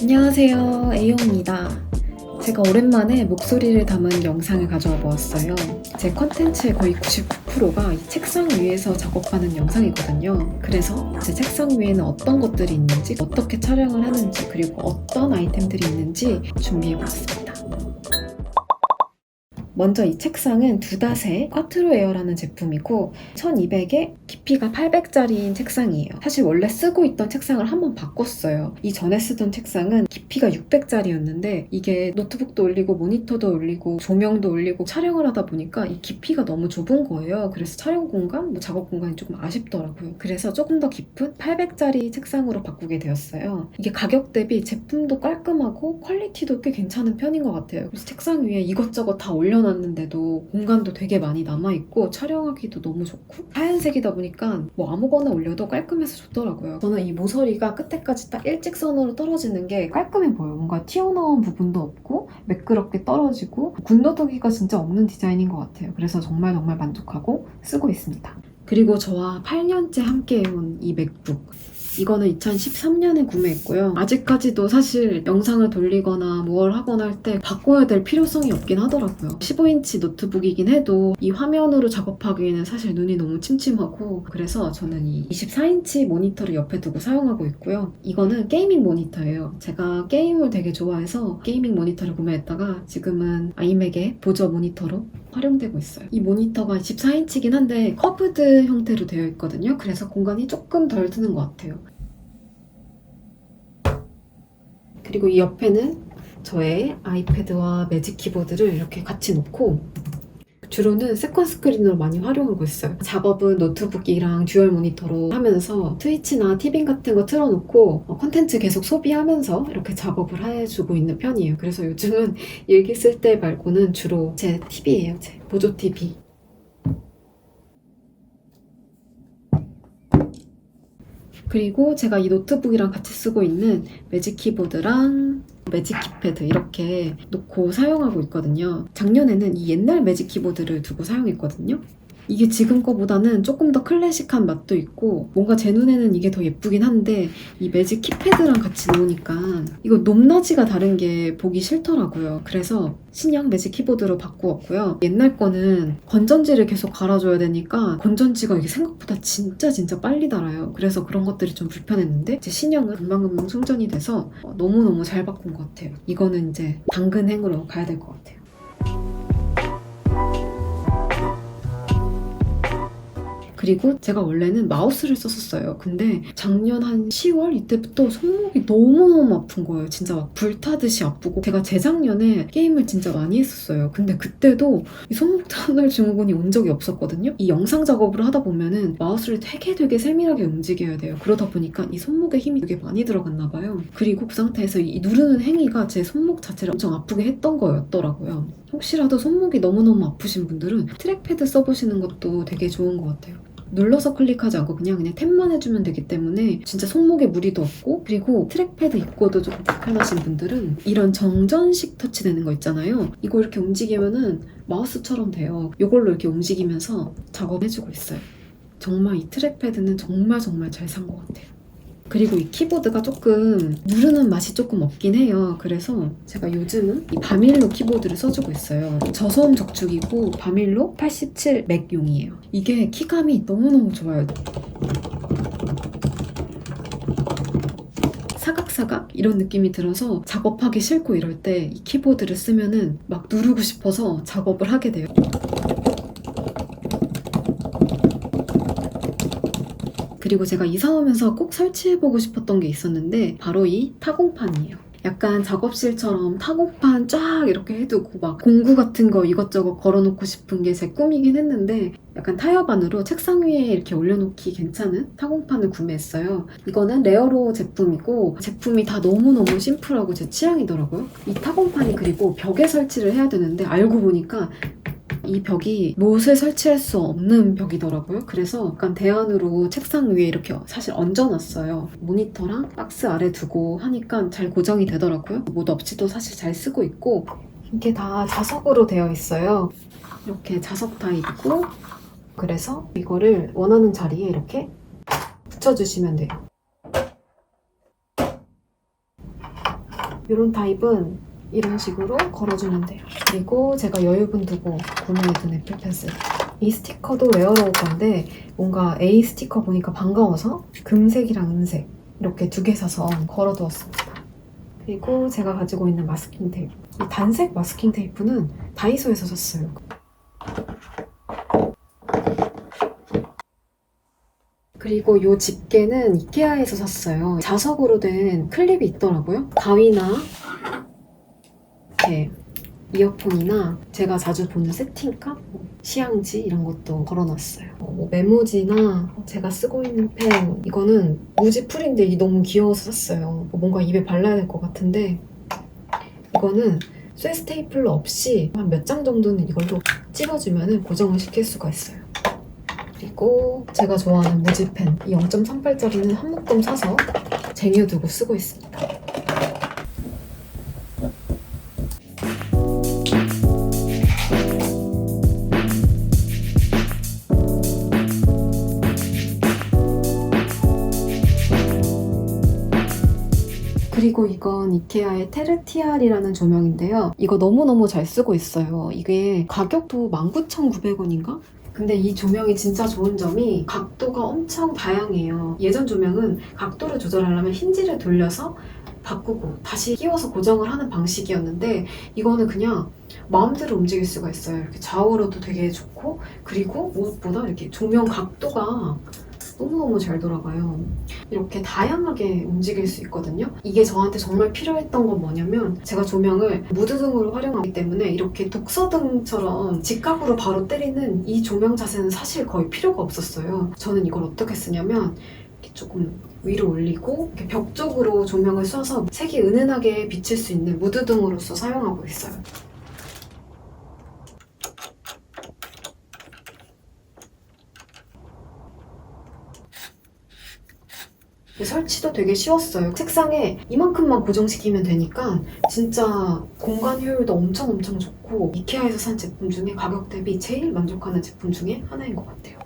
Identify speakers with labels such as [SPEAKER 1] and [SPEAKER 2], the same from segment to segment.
[SPEAKER 1] 안녕하세요, A용입니다. 제가 오랜만에 목소리를 담은 영상을 가져와 보았어요. 제 컨텐츠의 거의 99%가 이 책상 위에서 작업하는 영상이거든요. 그래서 제 책상 위에는 어떤 것들이 있는지, 어떻게 촬영을 하는지, 그리고 어떤 아이템들이 있는지 준비해보았습니다. 먼저 이 책상은 두닷의 꽈트로 에어라는 제품이고 1200에 깊이가 800짜리인 책상이에요. 사실 원래 쓰고 있던 책상을 한번 바꿨어요. 이전에 쓰던 책상은 깊이가 600짜리였는데 이게 노트북도 올리고 모니터도 올리고 조명도 올리고 촬영을 하다 보니까 이 깊이가 너무 좁은 거예요. 그래서 촬영 공간, 작업 공간이 조금 아쉽더라고요. 그래서 조금 더 깊은 800짜리 책상으로 바꾸게 되었어요. 이게 가격 대비 제품도 깔끔하고 퀄리티도 꽤 괜찮은 편인 것 같아요. 그래서 책상 위에 이것저것 다 올려놨는데도 공간도 되게 많이 남아있고 촬영하기도 너무 좋고 하얀색이다 보니까 뭐 아무거나 올려도 깔끔해서 좋더라고요. 저는 이 모서리가 끝에까지 딱 일직선으로 떨어지는 게 깔끔해 보여요. 뭔가 튀어나온 부분도 없고 매끄럽게 떨어지고 군더더기가 진짜 없는 디자인인 것 같아요. 그래서 정말 만족하고 쓰고 있습니다. 그리고 저와 8년째 함께 해온 이 맥북, 이거는 2013년에 구매했고요. 아직까지도 사실 영상을 돌리거나 뭘 하거나 할 때 바꿔야 될 필요성이 없긴 하더라고요. 15인치 노트북이긴 해도 이 화면으로 작업하기에는 사실 눈이 너무 침침하고, 그래서 저는 이 24인치 모니터를 옆에 두고 사용하고 있고요. 이거는 게이밍 모니터예요. 제가 게임을 되게 좋아해서 게이밍 모니터를 구매했다가 지금은 아이맥의 보조 모니터로 활용되고 있어요. 이 모니터가 24인치긴 한데 커브드 형태로 되어 있거든요. 그래서 공간이 조금 덜 드는 것 같아요. 그리고 이 옆에는 저의 아이패드와 매직 키보드를 이렇게 같이 놓고, 주로는 세컨 스크린으로 많이 활용하고 있어요. 작업은 노트북이랑 듀얼 모니터로 하면서 트위치나 티빙 같은 거 틀어놓고 컨텐츠 계속 소비하면서 이렇게 작업을 해주고 있는 편이에요. 그래서 요즘은 일기 쓸 때 말고는 주로 제 TV예요. 제 보조 TV. 그리고 제가 이 노트북이랑 같이 쓰고 있는 매직 키보드랑 매직 키패드 이렇게 놓고 사용하고 있거든요. 작년에는 이 옛날 매직 키보드를 두고 사용했거든요. 이게 지금 거보다는 조금 더 클래식한 맛도 있고 뭔가 제 눈에는 이게 더 예쁘긴 한데 이 매직 키패드랑 같이 놓으니까 이거 높낮이가 다른 게 보기 싫더라고요. 그래서 신형 매직 키보드로 바꾸었고요. 옛날 거는 건전지를 계속 갈아줘야 되니까 건전지가 이게 생각보다 진짜 빨리 닳아요. 그래서 그런 것들이 좀 불편했는데 제 신형은 금방금방 충전이 돼서 너무너무 잘 바꾼 것 같아요. 이거는 이제 당근행으로 가야 될 것 같아요. 그리고 제가 원래는 마우스를 썼었어요. 근데 작년 한 10월 이때부터 손목이 너무너무 아픈 거예요. 진짜 막 불타듯이 아프고, 제가 재작년에 게임을 진짜 많이 했었어요. 근데 그때도 이 손목 터널 증후군이 온 적이 없었거든요. 이 영상 작업을 하다 보면은 마우스를 되게 세밀하게 움직여야 돼요. 그러다 보니까 이 손목에 힘이 되게 많이 들어갔나 봐요. 그리고 그 상태에서 이 누르는 행위가 제 손목 자체를 엄청 아프게 했던 거였더라고요. 혹시라도 손목이 너무너무 아프신 분들은 트랙패드 써보시는 것도 되게 좋은 것 같아요. 눌러서 클릭하지 않고 그냥 탭만 해주면 되기 때문에 진짜 손목에 무리도 없고, 그리고 트랙패드 입고도 조금 불편하신 분들은 이런 정전식 터치되는 거 있잖아요. 이거 이렇게 움직이면은 마우스처럼 돼요. 이걸로 이렇게 움직이면서 작업해주고 있어요. 정말 이 트랙패드는 정말 잘 산 것 같아요. 그리고 이 키보드가 조금 누르는 맛이 조금 없긴 해요. 그래서 제가 요즘은 이 바밀로 키보드를 써주고 있어요. 저소음 적축이고 바밀로 87 맥용이에요. 이게 키감이 너무너무 좋아요. 사각사각 이런 느낌이 들어서 작업하기 싫고 이럴 때 이 키보드를 쓰면은 막 누르고 싶어서 작업을 하게 돼요. 그리고 제가 이사 오면서 꼭 설치해보고 싶었던 게 있었는데 바로 이 타공판이에요. 약간 작업실처럼 타공판 쫙 이렇게 해두고 막 공구 같은 거 이것저것 걸어놓고 싶은 게 제 꿈이긴 했는데, 약간 타협안으로 책상 위에 이렇게 올려놓기 괜찮은 타공판을 구매했어요. 이거는 레어로 제품이고 제품이 다 너무너무 심플하고 제 취향이더라고요. 이 타공판이 그리고 벽에 설치를 해야 되는데 알고 보니까 이 벽이 못에 설치할 수 없는 벽이더라고요. 그래서 약간 대안으로 책상 위에 이렇게 사실 얹어놨어요. 모니터랑 박스 아래 두고 하니까 잘 고정이 되더라고요. 못 없이도 사실 잘 쓰고 있고, 이게 다 자석으로 되어 있어요. 이렇게 자석 타입이고, 그래서 이거를 원하는 자리에 이렇게 붙여주시면 돼요. 이런 타입은 이런 식으로 걸어주면 돼요. 그리고 제가 여유분 두고 구매해둔 애플 펜슬. 이 스티커도 웨어로울 건데 뭔가 A 스티커 보니까 반가워서 금색이랑 은색 이렇게 두 개 사서 걸어두었습니다. 그리고 제가 가지고 있는 마스킹 테이프. 이 단색 마스킹 테이프는 다이소에서 샀어요. 그리고 이 집게는 이케아에서 샀어요. 자석으로 된 클립이 있더라고요. 가위나 이렇게 이어폰이나 제가 자주 보는 세팅카, 시향지 이런 것도 걸어놨어요. 뭐 메모지나 제가 쓰고 있는 펜, 이거는 무지 풀인데 이 너무 귀여워서 샀어요. 뭔가 입에 발라야 될 것 같은데 이거는 쇠 스테이플러 없이 한 몇 장 정도는 이걸로 찍어주면 고정을 시킬 수가 있어요. 그리고 제가 좋아하는 무지펜, 이 0.38짜리는 한 묶음 사서 쟁여두고 쓰고 있습니다. 그리고 이건 이케아의 테르티알이라는 조명인데요. 이거 너무너무 잘 쓰고 있어요. 이게 가격도 19,900원인가? 근데 이 조명이 진짜 좋은 점이 각도가 엄청 다양해요. 예전 조명은 각도를 조절하려면 힌지를 돌려서 바꾸고 다시 끼워서 고정을 하는 방식이었는데 이거는 그냥 마음대로 움직일 수가 있어요. 이렇게 좌우로도 되게 좋고, 그리고 무엇보다 이렇게 조명 각도가 너무너무 잘 돌아가요. 이렇게 다양하게 움직일 수 있거든요. 이게 저한테 정말 필요했던 건 뭐냐면 제가 조명을 무드등으로 활용하기 때문에 이렇게 독서등처럼 직각으로 바로 때리는 이 조명 자세는 사실 거의 필요가 없었어요. 저는 이걸 어떻게 쓰냐면 이렇게 조금 위로 올리고 이렇게 벽 쪽으로 조명을 쏴서 색이 은은하게 비칠 수 있는 무드등으로서 사용하고 있어요. 설치도 되게 쉬웠어요. 책상에 이만큼만 고정시키면 되니까 진짜 공간 효율도 엄청 좋고 이케아에서 산 제품 중에 가격 대비 제일 만족하는 제품 중에 하나인 것 같아요.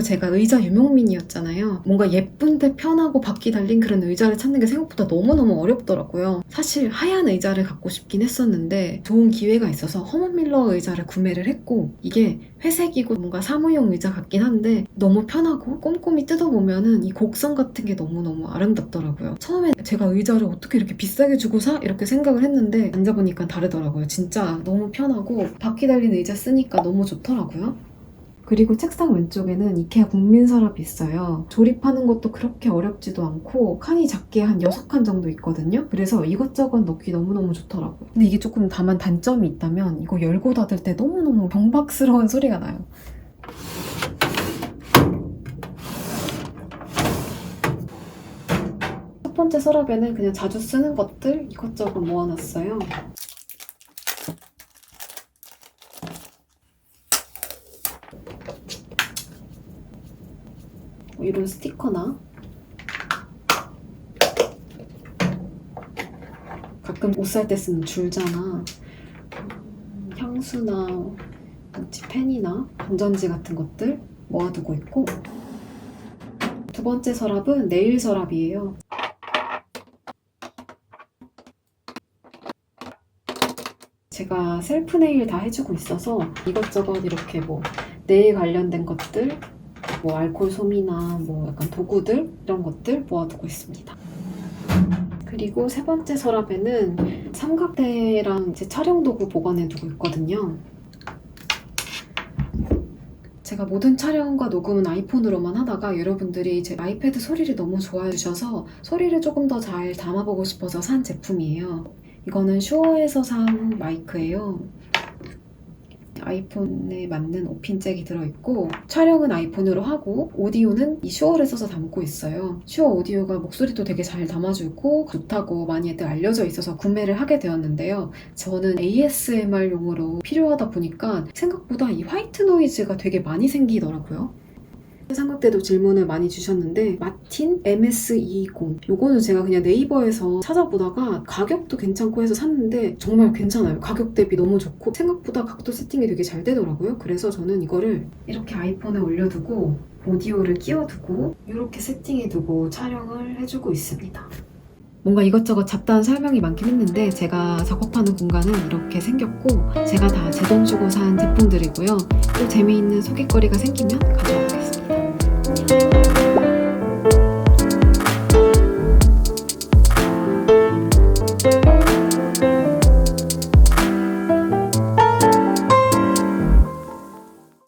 [SPEAKER 1] 제가 의자 유목민이었잖아요. 뭔가 예쁜데 편하고 바퀴 달린 그런 의자를 찾는 게 생각보다 너무너무 어렵더라고요. 사실 하얀 의자를 갖고 싶긴 했었는데 좋은 기회가 있어서 허먼밀러 의자를 구매를 했고, 이게 회색이고 뭔가 사무용 의자 같긴 한데 너무 편하고 꼼꼼히 뜯어보면은 이 곡선 같은 게 너무너무 아름답더라고요. 처음에 제가 의자를 어떻게 이렇게 비싸게 주고 사? 이렇게 생각을 했는데 앉아보니까 다르더라고요. 진짜 너무 편하고 바퀴 달린 의자 쓰니까 너무 좋더라고요. 그리고 책상 왼쪽에는 이케아 국민 서랍이 있어요. 조립하는 것도 그렇게 어렵지도 않고 칸이 작게 한 6칸 정도 있거든요. 그래서 이것저것 넣기 너무너무 좋더라고요. 근데 이게 조금 다만 단점이 있다면 이거 열고 닫을 때 너무너무 경박스러운 소리가 나요. 첫 번째 서랍에는 그냥 자주 쓰는 것들 이것저것 모아놨어요. 이런 스티커나 가끔 옷 살 때 쓰는 줄자나 향수나 펜이나 건전지 같은 것들 모아두고 있고, 두 번째 서랍은 네일 서랍이에요. 제가 셀프 네일 다 해주고 있어서 이것저것 이렇게 뭐 네일 관련된 것들, 뭐 알코올 솜이나 뭐 약간 도구들 이런 것들 모아두고 있습니다. 그리고 세 번째 서랍에는 삼각대랑 제 촬영 도구 보관해두고 있거든요. 제가 모든 촬영과 녹음은 아이폰으로만 하다가 여러분들이 제 아이패드 소리를 너무 좋아해 주셔서 소리를 조금 더 잘 담아보고 싶어서 산 제품이에요. 이거는 슈어에서 산 마이크예요. 아이폰에 맞는 5핀 잭이 들어있고 촬영은 아이폰으로 하고 오디오는 이 슈어를 써서 담고 있어요. 슈어 오디오가 목소리도 되게 잘 담아주고 좋다고 많이들 알려져 있어서 구매를 하게 되었는데요. 저는 ASMR용으로 필요하다 보니까 생각보다 이 화이트 노이즈가 되게 많이 생기더라고요. 삼각대도 질문을 많이 주셨는데 마틴 MS220 요거는 제가 그냥 네이버에서 찾아보다가 가격도 괜찮고 해서 샀는데 정말 괜찮아요. 가격 대비 너무 좋고 생각보다 각도 세팅이 되게 잘 되더라고요. 그래서 저는 이거를 이렇게 아이폰에 올려두고 오디오를 끼워두고 이렇게 세팅해두고 촬영을 해주고 있습니다. 뭔가 이것저것 잡다한 설명이 많긴 했는데 제가 작업하는 공간은 이렇게 생겼고 제가 다 제 돈 주고 산 제품들이고요. 또 재미있는 소개거리가 생기면 가져오겠습니다.